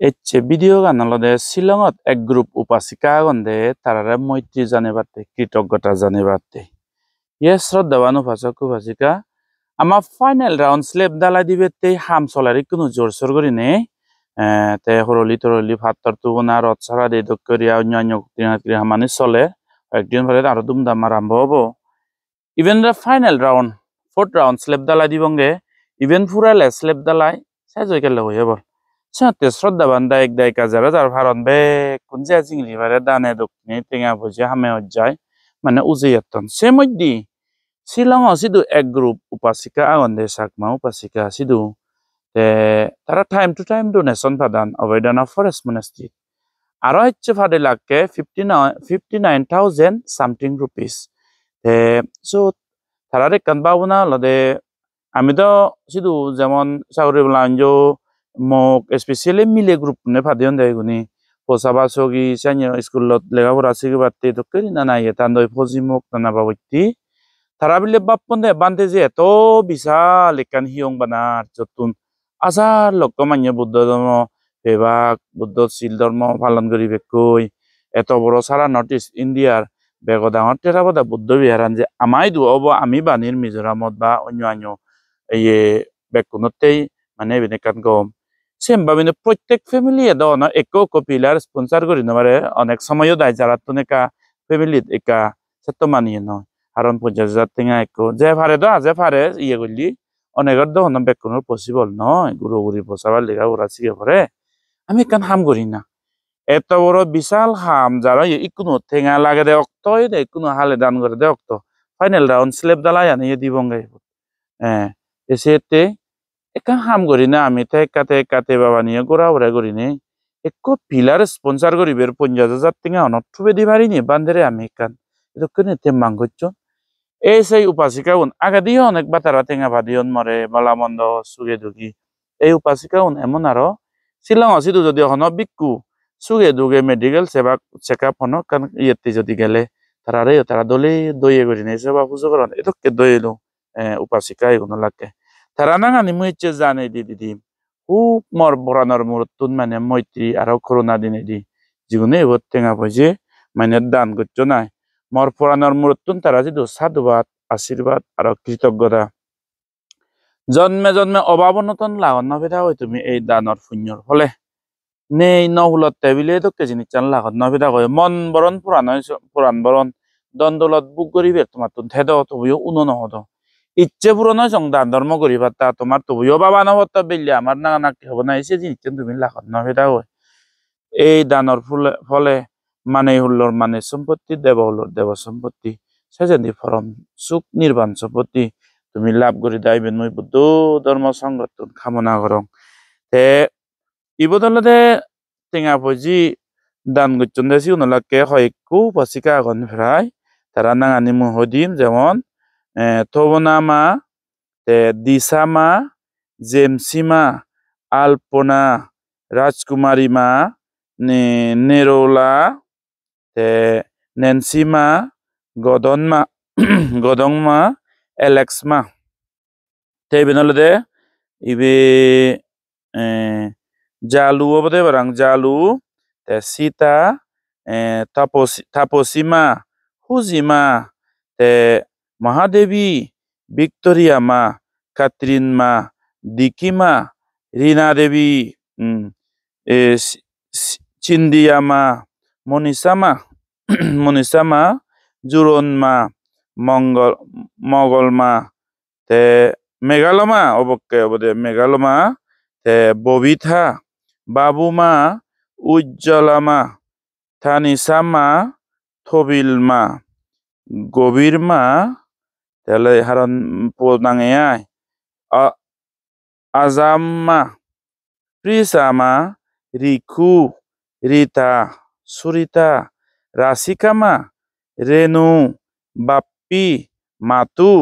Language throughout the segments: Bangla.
এচ্ছে ভিডিও গান হলদে শিলংত এক গ্রুপ উপাসিকা আগন্দে তারারে মৈত্রী জানিবাতে কৃতজ্ঞতা জানিবাতে ইয়ে শ্রদ্ধাবান উপাসক উপাসিকা আমার ফাইনাল রাউন্ড স্লেপ দালাই দিবেতে হাম চলারি কোনো জোর সোর করি নেই তে হরলি তরলি ভাতর তুবনা রথ ছাড়া দে দক্ষরিয়া অন্যান্য ক্রিয়া হামানি চলে একদিন পরে আরো দুমদাম আরম্ভ হবো even final round fourth round slab দালাই দিবঙ্গে ইভেন ফুরালে স্লেপ দালাই সাইজ হয়ে গেলে হয়ে বল সাথে শ্রদ্ধাবান দায়ক দায়িকা যারা যার ভারত বে কোন যে চিংড়ি বারে দানে দক্ষিণে টেঙা বুঝে হামে যায় মানে উজেয়াতন সে মধ্যে শিলং সিধু এক গ্রুপ উপাসিকা আগন্দে সাকমা উপাসিকা সিধু তে তারা টাইম টু টাইম ডোনেশন ফাদান অবৈদানা ফরেস্ট মনেস্ট্রি আরো হচ্ছে ফাদে লাগে 59,000 সামথিং রুপিস তে সো তারা রেখান বাবুনা লদে আমি তো সিধু যেমন চাকরি বলাঞ্জো মোক স্পেশালি মিলে গ্রুপ নে ফাদিয়ন দেগুনি পোসাবা সগি সানিও স্কুলত লেখাপড়া শিখিবাতে তো করি না নাই তান্দই ফজি মোক নানা বাবতি তারা বিলে বাপন্দে বান্ধে যে এত বিশাল একান হিয়ং বানার যতুন আজার লোকমান্য বুদ্ধ ধর্ম বেবাক বুদ্ধ শিল ধর্ম পালন করি বেকই এত বড় সারা নর্থ ইস্ট ইন্ডিয়ার বেগ ডাঙর টেরাবাদা বুদ্ধ বিহারান যে আমাই দুয়াব আমি বানির মিজোরামত বা অন্য এই বেকুনতেই মানে বেনেকান গম সেম ভাবে প্রত্যেক ফ্যামিলি এদ একো পিলার স্পন্সার করি নমারে অনেক সময়ও দায় যারা তো নেকা ফ্যামিলিত একা সেত মানিয়ে নয় কারণ 50,000 টেঙা একো যে ফারে তো আজে ফারে ইয়ে করলি অনেকের দহন বেকুনোর পসিবল নয় গুরু গুড়ি বসাবার লেখা ওরা শিখে পরে আমি কান হাম করি না এত বড় বিশাল হাম যারা ইকুনো ঠেঙা লাগে দে অক্ত দে কোনো হালে দান করে দে অক্ত ফাইনাল রাউন্ড স্লেপ দালাই আনিয়ে দিবঙ্গে হ্যাঁ এসেতে একা হাম করি না আমি তো একাতে বাবা নিয়ে গোড়া ওরা করি নে একো পিলার স্পন্সার করি বের 50,000 টেঙা অনর্থবে দি পারিনি বান্ধেরে আমি একান এটা কেনে তে মাঙ্গচ্ছ এই সেই উপাসিকা উন আগে দিয়ে অনেক বাতারা টেঙা ভাদিয়ন মরে বালামন্দ সুগে দুগি এই উপাসিকা উন এমন আরো শিলং আসিদু যদি হন বিকু সুগে দুগে মেডিকেল সেবা চেক আপ হন কারণ ইয়েতে যদি গেলে তারা দলে দইয়ে করি নেই সেবা পুজো করেন এটকে দইলো উপাসিকা এগুলো লাগে তারা নাঙানি মুইচ্ছে জানে দিদি খুব মর বরানোর মুরতুন মানে মৈত্রী আরো করোনা দিনে দি জীবনে এবার টেঙা পয়সে মানে দান করছো নাই মর পরানোর মুরতুন তারা যদি সাধুবাদ আশীর্বাদ আর কৃতজ্ঞতা জন্মে জন্মে অভাবনতন লাগন নভেদা হয় তুমি এই দানর পুণ্যর ফলে নেই নহুলত টেবিলে তো কে জিনিস চান লাগত নভেদা হয় মন বরণ পুরাণ বরণ দন্দলত বুক করিবে তোমার তো ধেদ তবুও উনো নহদ ইচ্ছে পূরণ হয় দান ধর্ম করিবা তা তোমার তবুও বাবা নহত বেললে আমার না নাকি হব না এসে জিনিস তুমি লাগত নভেদা হয় এই দানর ফলে মানে হল্লোর মানে সম্পত্তি দেব হল্লোর দেব সম্পত্তি সেজেন্দি ফরম সুখ নির্বাণ সম্পত্তি তুমি লাভ করে দাইবেন মই বুদ্ধ ধর্ম সংগঠন কামনা করং তে ইবদলতে টেঙা ফজি দান গচ্ছন দেশি উনলাকে হয়কু পাসিকা আগন ফ্রাই তারা নাঙানি মুহদিম যেমন থবনামা তে দিসামা জেমসিমা আলপনা রাজকুমারী মা নেরোলা তে নেন্সিমা গদনমা গদংমা এলেক্সমা তে বিনলদে ইবে জালু অবদে বারাং জালু তে সীতা তাপসিমা হুজিমা তে মহাদেবী ভিক্টোরিয়া মা কাত্রিন মা দিকিমা রিনা দেবী চিন্দিয়ামা মনীষামা মনীষামা জুরনমা মগলমা তে মেঘালমা অবকে অবদে মেঘালমা তে ববিথা বাবুমা উজ্জ্বলামা থানিসামা থবিলমা গভীরমা তাহলে হারন নাঙে আজাম্মা প্রিসামা রিকু রিতা সুরিতা রাশিকামা রেনু বাপ্পি মাতু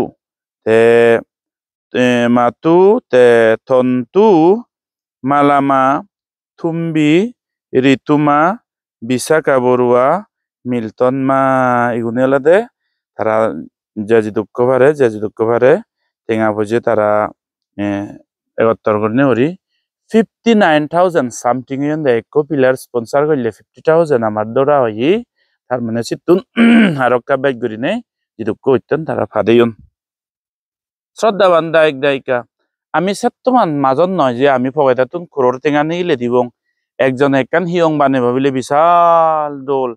তে মাতু তে তন্তু মালামা থুম্বি ঋতুমা বিশাখা বড়ুয়া মিল্টন মা এগুলো আলাদা তারা যেজি দুঃখ পারে টেঙা ভুজে তারা একত্তর করে হরি 59,000 সামথিং ইয়ন্দে একো পিলার স্পন্সর করলে 50,000 আমার দরা হই তার মানে সিতুন হারকা বাইক গরিনে যেটু কইতেন তারা ফাদেয়ন শ্রদ্ধাবান দায়িক দায়িকা আমি সেত্তমান মাজন নয় যে আমি পকেটাতুন খরর টেঙা নিলে দিবং একজন একখান হিয়ং বানে ভাবিলে বিশাল দোল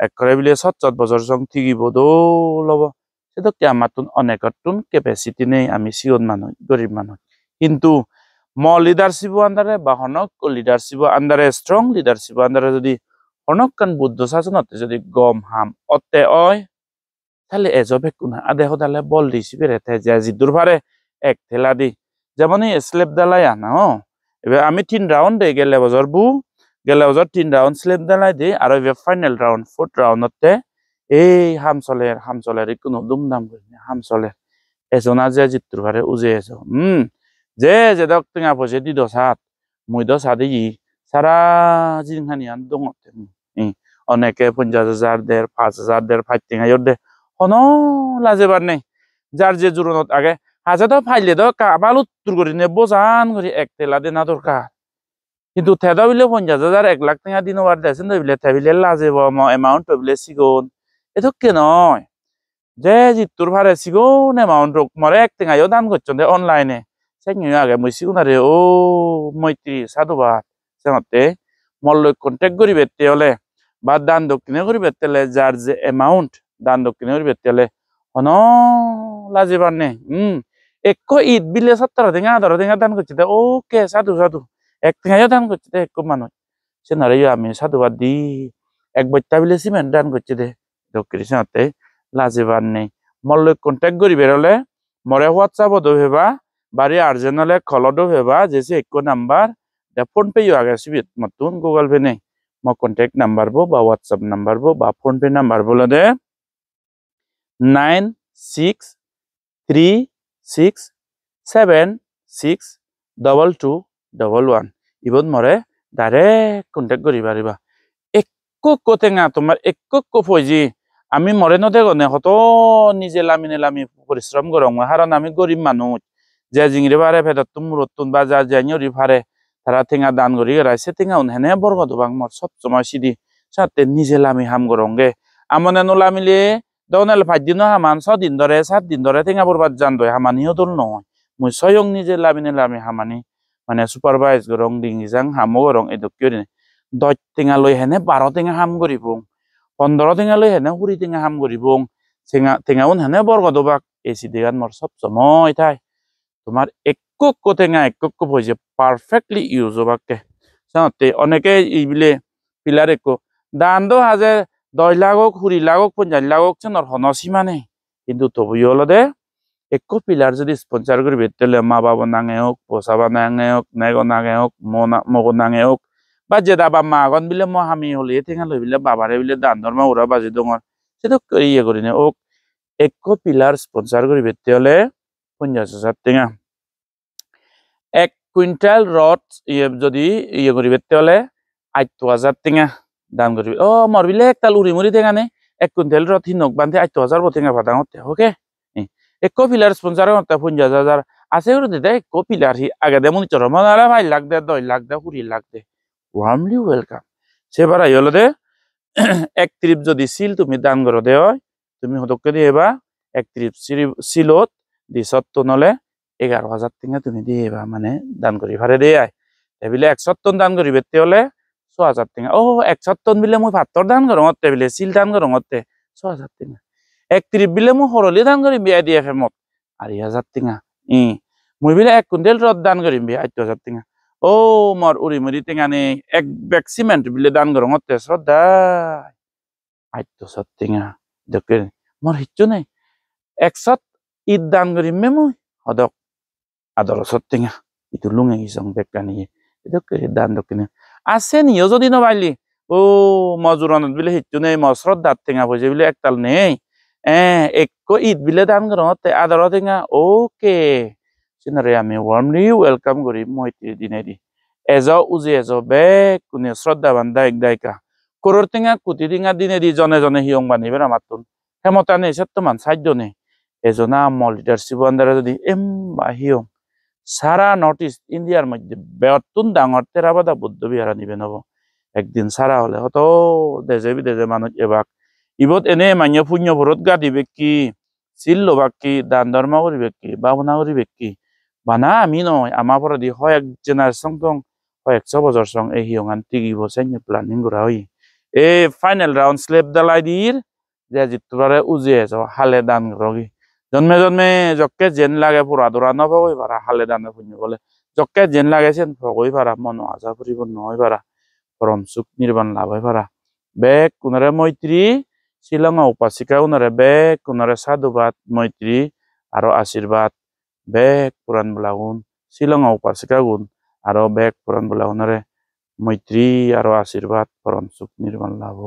একরে বিলে ৭০ বছর সং থিগিব দোল হব সেটা কি আমার তুন অনেকটুন ক্যাপাসিটি নেই আমি সিওন মানুষ গরিব মানুষ কিন্তু ম লিডারশিপ আন্ডারে বা হনক লিডারশিপ আন্ডারে স্ট্রং লিডারশিপ আন্ডারে যদি হনকান বুদ্ধ শাসনতে যদি গম হাম অতে অয় তাহলে এজবে কোনা আদে হদালে বল দিছি বেরেতে যে জিদুর পারে এক থেলা দি যেমন স্লেপ দালাই আনা এবার আমি 3 রাউন্ডে গেলে বছর গেলে বছর 3 রাউন্ড স্লেপ দালাই দি আর এবার ফাইনাল রাউন্ড 4th রাউন্ডতে এই হামচলের কোনো দুমদাম করে হামচলের এজনা যে জিদুর পারে উজে এসো যে দক টিঙা পয়সা দি দসাত মুই দসাদি সারা জিনখানি আন দঙতে অনেকে 50,000 দের 5,000 দের ফাইট টিঙা দে হন লাজেবার নেই যার যে জোরনত আগে হাজা তো ফাইলে তো কাবাল উত্তর করি নে বোঝান করি এক তেলা দে না দরকার কিন্তু থেদা বিলে 50,000 1 লাখ টাকা দিন ওয়ার দেছেন তো বিলে থেবিলে লাজেব অ্যামাউন্ট বিলে সিগন এতো কে নয় যে জিতুর ভারে সিগন অ্যামাউন্ট রোক মরে এক টাকা দান করছেন অনলাইনে সেঙ্গি আগে মই সিগন আরে ও মৈত্রী সাধুবাদ সেমতে মল্ল কন্টাক্ট করি বেতে হলে বা দান দক্ষিণে করি বেতেলে যার যে অ্যামাউন্ট দান দক্ষিণে করি বেতেলে হন লাজিবার নে একো ঈদ বিলে 70 টাকা 10 টাকা দান করছে ওকে সাধু সাধু এক টাকা দান করছে এক মানুষ সে নারে আমি সাধুবাদ দি এক বইটা বিলে সিমেন্ট দান করছে দে দক্ষিণ সাথে লাজিবার নেই মল্ল কন্টাক্ট করি বেরোলে মরে হোয়াটসঅ্যাপ দো হেবা বাড়ি আর্জেন্ট হলে খলদো হেবা যেসে এক নাম্বার ফোন পে আগে সিবিত মতুন গুগল পে নেই মো কন্ট্যাক্ট নাম্বার বো বা হোয়াটসঅ্যাপ নাম্বার বো বা ফোন পে নাম্বার বলে দে 9636762211 ইবন মরে ডাইরেক্ট কন্ট্যাক্ট করি পারিবা একো কোতেঙা তোমার একো ফজি আমি মরে নদে গনে হত নিজে লামি পরিশ্রম করং কারণ আমি গরিব মানুষ যে জিংরে পারে ভেদত মুরতুন বা যা জানিয়রি পারে তারা টেঙা দান করি রাইছে টেঙা হেনে বরগদ বাং মর সব সময় সিদি সাথে নিজে লামি হাম করঙ্গে আমনে নোলামিলে দনেল 5 দিন হামান 6 দিন ধরে 7 দিন ধরে টেঙা বরবাদ জান দয় হামানিও দল নয় মুই স্বয়ং নিজে লামি হামানি মানে সুপারভাইজ করং ডিংজাং হামো করং এদকিয়রি দয় টেঙা লই হেনে 12 টেঙা হাম করিব 15 টেঙা লই হেনে 20 টেঙা হাম করিব টেঙা হেনে বরগদ বাক এসি দেগান মর সব সময় তাই তোমার একক্ক টেঙা একক্ক হয়েছে পারফেক্টলি ইউজ হবাকে সাথে অনেকে এইবিলে পিলার একো দান দো হাজে 10 লাখ হোক 20 লাখ হোক 50 লাখ হোক চেনর হনসীমা নেই কিন্তু তবুই হলো দে একো পিলার যদি স্পন্সর করি বেতলে মা বাবা নাঙে হোক পোসাবা নাঙে হোক নেগো নাঙে হোক মগো নাঙে হোক বা যে দাবা মাগন বিলে ম হামি হলে টেঙা লই বিলে বাবারে বিলে দান ধর্মা উড়া বাজি দঙর সেটা ইয়ে করি নে ওক একো পিলার স্পন্সর করি বেতলে 50,000 টেঙা 1 কুইন্টাল রড যদি ইয়ে করি বেতে হলে 8,000 টেঙা দান করবি মর বিলে একতাল উড়ি মুড়ি টেঙা নে 1 কুইন্টাল রড হিনক বান্ধে 8,000 টেঙা ভাদা হতে ওকে একো পিলার স্পন্সর হতে 50,000 আছে করে দিতে একো পিলার হি আগে দে মনি চর মনারা 5 লাখ দে 10 লাখ দে 20 লাখ দে ওয়ার্মলি ওয়েলকাম সেবার আইলো দে এক ট্রিপ যদি সিল তুমি দান করো দে হয় তুমি হতকে দিয়েবা এক ট্রিপ সিলত দিছত তো নলে 11,000 টেঙা তুমি দিয়েবা মানে দান করি ভারে দিয়ে আয় এবিলে 100 টন দান করি বেতে হলে 6,000 টেঙা 100 টন বিলে মই ভাতর দান করো অতে বিলে সিল দান করো অতে 6,000 টেঙা এক ট্রিপ বিলে মই হরলি দান করি বিয়া দিয়ে ফেমত 2,500 টেঙা মই বিলে 1 কুইন্টাল রড দান করি বিয়া 8,000 টেঙা মর উড়ি মুড়ি টেঙা নে এক ব্যাগ সিমেন্ট বিলে দান করো অতে শ্রদ্ধা 8,000 টেঙা দেখে মর হিচ্ছু নাই 100 ঈদ দান করি মই হদক আদর সত্যিঙা itu lunge isong bekani itu ke dan dokine asen yo jodi no baili মজুরান বিলে হিচ্ছু নেই মসরত দাঁত টেঙা পয়সা বিলে একতাল নেই একো ঈদ বিলে দান করতে আদর টেঙা ওকে সিনারে আমি ওয়ার্মলি ওয়েলকাম করি মৈত্রী দিনে দি উজে বেক কোনে শ্রদ্ধা বান্ধা এক দায়িকা করর টেঙা কুটি টেঙা দিনে দি জনে হিয়ং বানিবে আমাতুন হেমতা নেই সত্যমান সাধ্য নেই এজনা মল লিডারশিপ আন্ডারে যদি বা হিয়ং সারা নর্থ ইস্ট ইন্ডিয়ার মধ্যে বেতন ডাঙর তেরাবাদা বৌদ্ধ বিহার নিবে নব একদিন সারা হলে হত দেশে বিদেশে মানুষ এবাক ইবত এনে মান্য পুণ্য ভরত গা দিবে কি চিল লবাক কি দান ধর্ম করিবে কি বাবনা করিবে কি বানা আমি নয় আমার পরে দি হয় এক জেনারেশন দং হয় 100 বছর সং এই হিয়ঙান টিগি বসাই প্ল্যানিং করা হই এই ফাইনাল রাউন্ড স্লেপ দালাই দির যে জিতবারে উজে হালে দান রগি জন্মে জন্মে জক্কে জেন লাগে পুরা দৌড়া নবই পারা হালে দানে পুণ্য বলে জক্কে জেন লাগেছেন ভগই পারা মন আশা পরিপূর্ণ হয় পারা পরম সুখ নির্বাণ লাভ হয় পারা বেগ কুনরে মৈত্রী শিলং উপাসিকা উনরে বেগ কুনরে সাধুবাদ মৈত্রী আরো আশীর্বাদ বেগ পুরাণ বলাগুন শিলং উপাসিকা গুণ আরো বেগ পুরাণ বলাগুনরে মৈত্রী আরো আশীর্বাদ পরম সুখ নির্বাণ লাভ